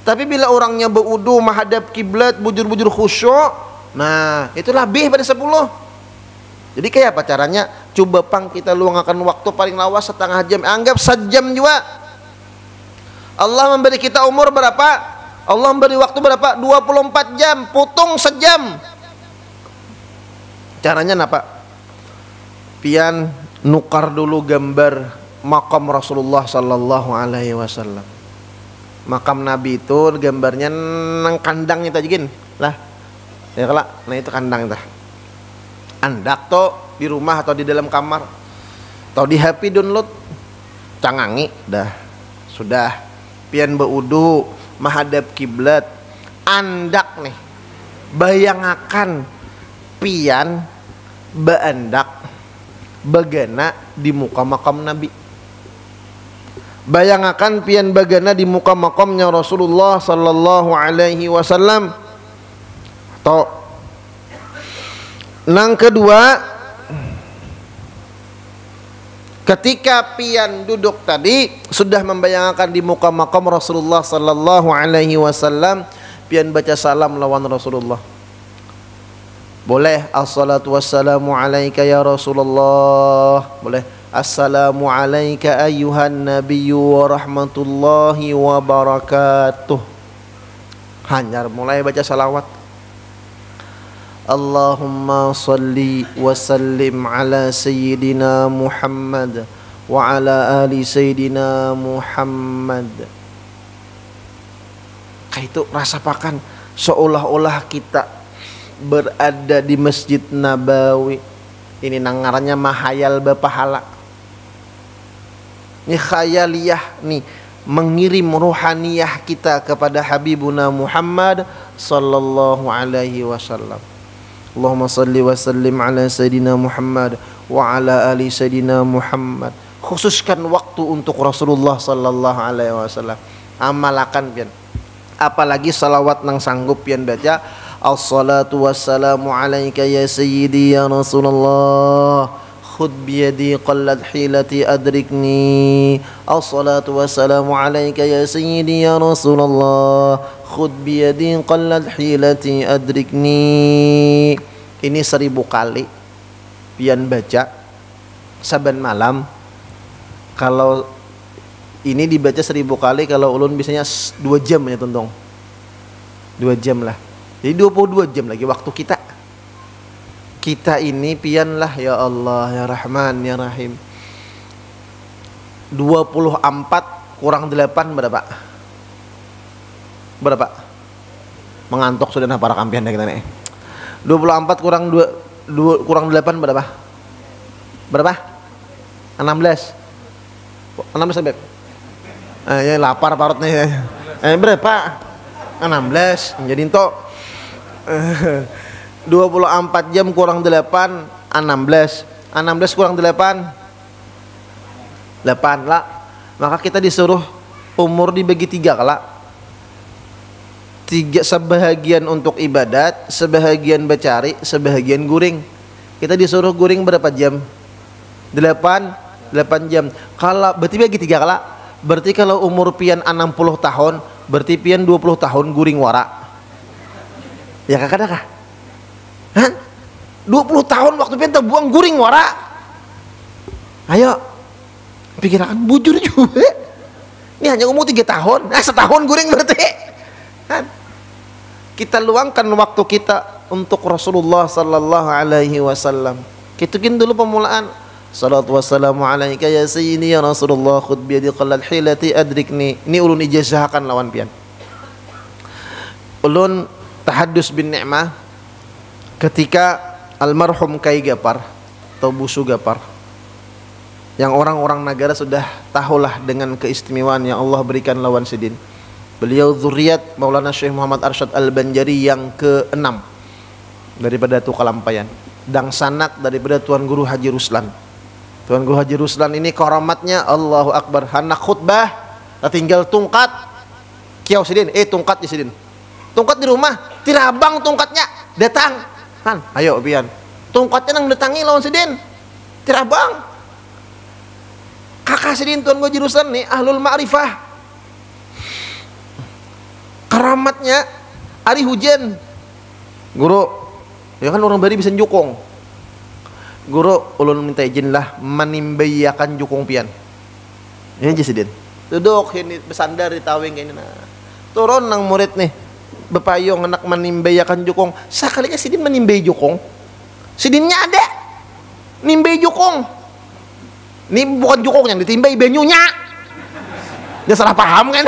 Tapi bila orangnya berwudu, menghadap kiblat, bujur-bujur khusyuk, nah itu lebih pada 10. Jadi kayak apa caranya? Coba pang kita luangkan waktu paling lawas setengah jam, anggap sejam juga. Allah memberi kita umur berapa? Allah memberi waktu berapa? 24 jam, putung sejam. Caranya apa? Pian nukar dulu gambar makam Rasulullah sallallahu alaihi wasallam. Makam Nabi itu gambarnya nang kandang itu aja gin lah ya kelak, nah itu kandang itu andak to di rumah atau di dalam kamar atau di HP download cangangi dah sudah pian beudu menghadap kiblat andak nih bayangakan pian beandak bagana di muka makam Nabi. Bayangakan pian bagana di muka makamnya Rasulullah sallallahu alaihi wasallam. To. Nang kedua, ketika pian duduk tadi sudah membayangkan di muka makam Rasulullah sallallahu alaihi wasallam, pian baca salam lawan Rasulullah. Boleh assalatu wassalamu alaika ya Rasulullah. Boleh assalamu alaika ayyuhan nabiyyu wa rahmatullahi wa barakatuh. Hanyar mulai baca salawat. Allahumma salli wa sallim ala sayyidina Muhammad wa ala ali sayyidina Muhammad. Kayak itu rasakan seolah-olah kita berada di Masjid Nabawi. Ini nangarannya mahayal bapahala. Ini khayaliyah nih, mengirim ruhaniyah kita kepada Habibuna Muhammad sallallahu alaihi wasallam. Allahumma salli wa sallim ala sayyidina Muhammad wa ala ali sayyidina Muhammad. Khususkan waktu untuk Rasulullah sallallahu alaihi wasallam. Amalakan pian. Apalagi salawat nang sanggup pian baca. As-salatu wassalamu alaika ya sayyidi ya Rasulullah. Khud biyadi qallat hilati adrikni. As-salatu wassalamu alaika ya sayyidi ya Rasulullah. Khud biyadi qallat hilati adrikni. Ini 1000 kali pian baca saban malam. Kalau ini dibaca 1000 kali, kalau ulun biasanya 2 jam ya tontong. 2 jam lah. Jadi 22 jam lagi waktu kita. Kita ini pian lah ya Allah ya Rahman ya Rahim. 24 kurang 8 berapa? Berapa? Mengantuk sudah nah para kampian kita nih. 24 kurang 2 kurang 8 berapa? Berapa? 16. 16 Beb. Ya lapar parutnya ya. Berapa? 16. Jadi entok 24 jam kurang 8 16. 16 kurang 8 8 lah. Maka kita disuruh umur dibagi 3 kala. 3 sebahagian untuk ibadat, sebahagian bercari, sebahagian guring. Kita disuruh guring berapa jam? 8 jam. Kalau berarti bagi 3 kala. Berarti kalau umur pian 60 tahun, berarti pian 20 tahun guring wara. Ya kakak kah? Hah? 20 tahun waktu pian terbuang guring wara. Ayo. Pikirkan bujur juga. Ini hanya umur 3 tahun. Setahun guring berarti. Kan? Kita luangkan waktu kita untuk Rasulullah sallallahu alaihi wasallam. Kitukin dulu pemulaan. Salatu wassalamu alaika ya sayyidi ya Rasulullah khud biyadi qallat hilati adrikni. Ini ulun ijazahkan lawan pian. Ulun tahaddus bin ni'mah ketika almarhum Kai Gapar atau Busu Gapar, yang orang-orang negara sudah tahulah dengan keistimewaan yang Allah berikan lawan sidin. Beliau zuriat Maulana Syekh Muhammad Arsyad Al-Banjari yang ke-6 daripada Tukalampayan, dan sanak daripada Tuan Guru Haji Ruslan. Tuan Guru Haji Ruslan ini karamatnya Allahu Akbar. Hanak khutbah tinggal tungkat kiau sidin, tungkat di sidin. Tungkat di rumah, tirabang tungkatnya, datang. Kan, ayo pian. Tungkatnya nang datangi lawan sidin. Tirabang. Kakak sidin Tuan Guru Haji Ruslan nih ahlul ma'rifah. Karamatnya hari hujan. Guru, ya kan orang bari bisa jukung. Guru, ulun minta izin lah menimbayakan jukung pian. Ini aja sidin. Duduk ini bersandar di tawing kayak ini. Nah. Turun nang murid nih. Bepayong anak menimbayakan jukung. Sekalinya sidin menimbay jukung. Sidinnya ada. Nimbay jukung. Ini bukan jukung yang ditimbay benyunya. Dia salah paham kan?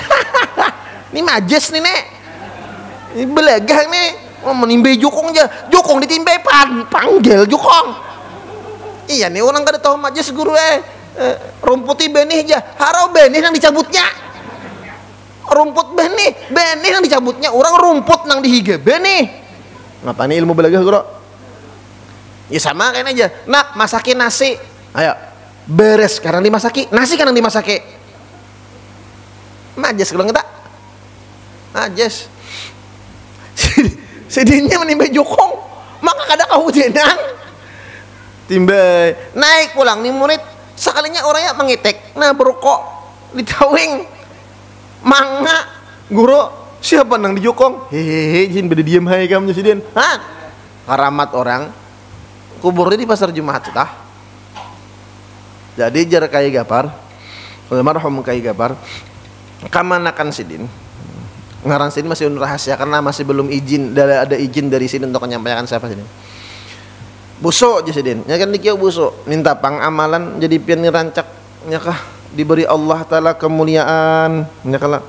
Ini majes nih nek. Ini belegah nih. Oh, menimbay jukung aja. Jukung ditimbay panggil jukung. Iya nih orang kada tahu majes guru rumputi benih aja. Harau benih yang dicabutnya. Rumput benih yang dicabutnya. Orang rumput nang dihiga benih. Ngapa nih ilmu belegah guru? Ya sama kayak aja. Nak masakin nasi. Ayo. Beres sekarang dimasaki. Nasi kan yang dimasaki. Majes kalau enggak. Majes. Sidinnya menimba jukung. Maka kada kahujanan. Timbay. Naik pulang nih murid. Sekalinya orangnya mengitek. Nah berukok. Ditawing. Mangga. Guru. Siapa nang di jukung? Hehehe. Jin beda diem hai kamu sidin. Hah? Karamat orang. Kuburnya di pasar Jumat tah. Jadi jar kai gapar. Almarhum kai gapar. Kamanakan sidin. Ngaran sidin masih rahasia karena masih belum izin, ada izin dari sidin untuk menyampaikan siapa sidin. Busuk aja sidin. Ya kan dikieu busuk. Minta pangamalan jadi pian ngirancak nya kah diberi Allah taala kemuliaan. Nya kala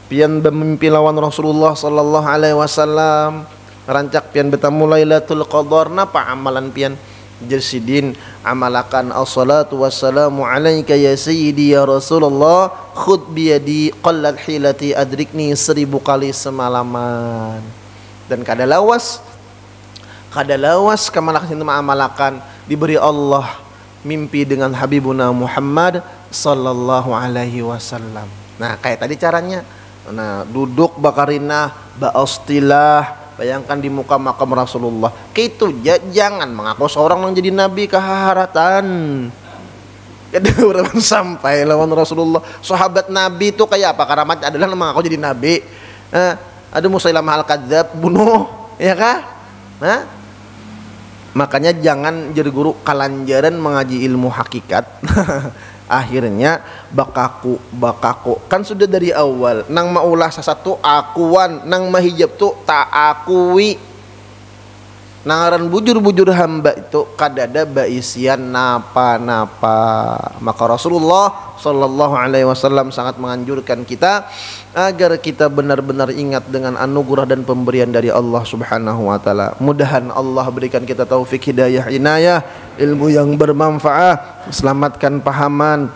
pian mimpi lawan Rasulullah sallallahu alaihi wasallam. Rancak pian bertemu Lailatul Qadar napa amalan pian jersidin amalakan as-salatu wassalamu alaika ya sayyidi ya Rasulullah khud biyadi qallat hilati adrikni 1000 kali semalaman. Dan kada lawas kamalakan itu amalakan diberi Allah mimpi dengan Habibuna Muhammad sallallahu alaihi wasallam. Nah kayak tadi caranya. Nah duduk bakarina ba'astilah. Bayangkan di muka makam Rasulullah. Itu jangan mengaku seorang yang jadi nabi keharatan. Kada orang sampai lawan Rasulullah. Sahabat nabi itu kayak apa? Karamatnya adalah mengaku jadi nabi. Ada Musailamah al-Kadzdzab bunuh, ya kah? Makanya jangan jadi guru kalanjaran mengaji ilmu hakikat. Akhirnya bakaku kan sudah dari awal nang maulah satu akuan nang mahijab tu tak akui nangaran bujur hamba itu kadada baisian napa maka Rasulullah sallallahu alaihi wasallam sangat menganjurkan kita agar kita benar-benar ingat dengan anugerah dan pemberian dari Allah subhanahu wa ta'ala. Mudahan Allah berikan kita taufik hidayah inayah, ilmu yang bermanfaat, selamatkan pahaman,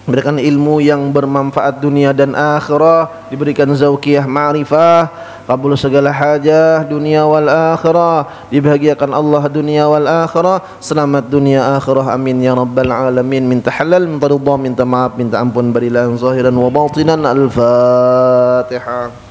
berikan ilmu yang bermanfaat dunia dan akhirah, diberikan zaukiyah ma'rifah, kabul segala hajah dunia wal akhirah, dibahagiakan Allah dunia wal akhirah, selamat dunia akhirah, amin ya rabbal alamin. Minta halal, minta ridha, minta maaf, minta ampun, barilah zahiran wa batinan. Al-Fatihah.